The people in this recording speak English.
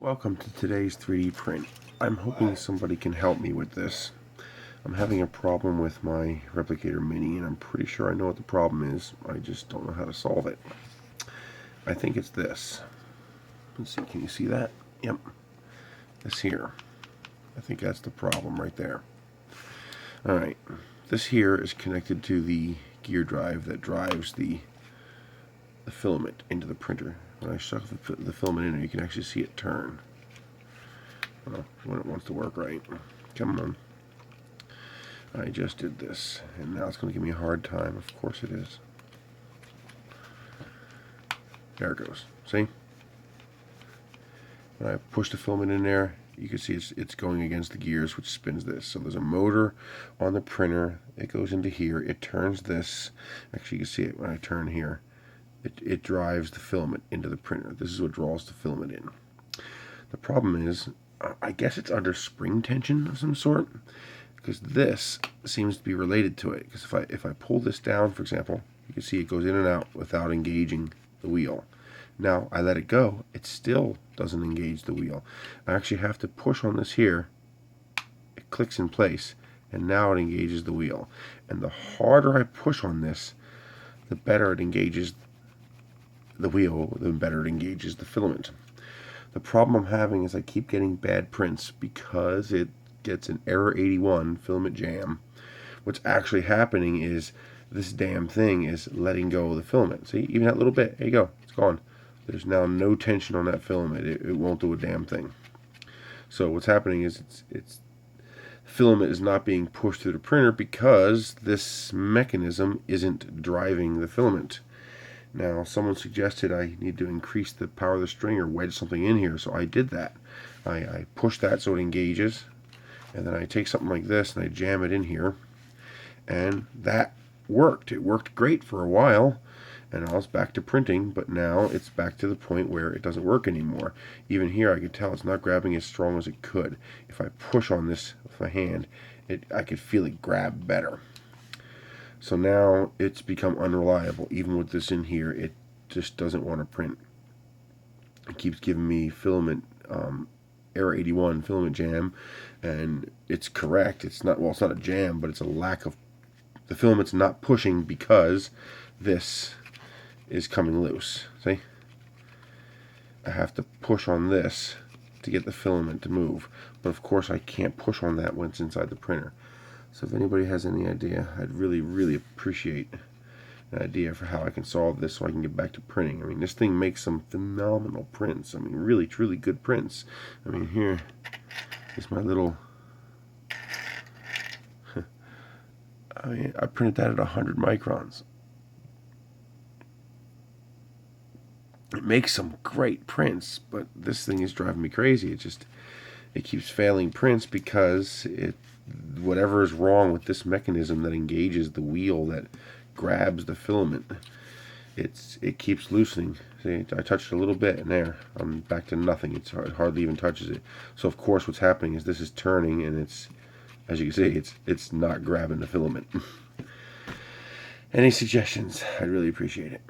Welcome to today's 3D print. I'm hoping somebody can help me with this. I'm having a problem with my Replicator Mini, and I'm pretty sure I know what the problem is. I just don't know how to solve it. I think it's this. Let's see, can you see that? Yep. This here. I think that's the problem right there. Alright. This here is connected to the gear drive that drives the filament into the printer. When I shove the filament in there, you can actually see it turn. Well, when it wants to work right. Come on. I just did this, and now it's going to give me a hard time. Of course it is. There it goes. See? When I push the filament in there, you can see it's going against the gears, which spins this. So there's a motor on the printer. It goes into here. It turns this. Actually, you can see it when I turn here. It drives the filament into the printer. This is what draws the filament in. The problem is, I guess it's under spring tension of some sort, because this seems to be related to it. Because if I pull this down, for example, you can see it goes in and out without engaging the wheel. Now I let it go, it still doesn't engage the wheel. I actually have to push on this here. It clicks in place, and now it engages the wheel. And the harder I push on this, the better it engages the wheel, the better it engages the filament. The problem I'm having is I keep getting bad prints because it gets an error 81 filament jam. What's actually happening is this damn thing is letting go of the filament. See, even that little bit, there you go, it's gone. There's now no tension on that filament. It won't do a damn thing. So what's happening is it's filament is not being pushed through the printer because this mechanism isn't driving the filament. Now, someone suggested I need to increase the power of the string or wedge something in here, so I did that. I push that so it engages, and then I take something like this and I jam it in here, and that worked. It worked great for a while, and I was back to printing, but now it's back to the point where it doesn't work anymore. Even here, I can tell it's not grabbing as strong as it could. If I push on this with my hand, I could feel it grab better. So now it's become unreliable. Even with this in here, it just doesn't want to print. It keeps giving me filament error 81 filament jam, and it's correct. It's not, well, it's not a jam, but it's a lack of, the filament's not pushing because this is coming loose. See? I have to push on this to get the filament to move, but of course I can't push on that when it's inside the printer. So if anybody has any idea, I'd really appreciate an idea for how I can solve this so I can get back to printing. I mean, this thing makes some phenomenal prints. I mean, really, truly good prints. I mean, here is my little... I mean, I printed that at 100 microns. It makes some great prints, but this thing is driving me crazy. It keeps failing prints because whatever is wrong with this mechanism that engages the wheel that grabs the filament, it keeps loosening. See, I touched a little bit and there, I'm back to nothing. It hardly even touches it. So of course what's happening is this is turning, and it's, as you can see, it's not grabbing the filament. Any suggestions? I'd really appreciate it.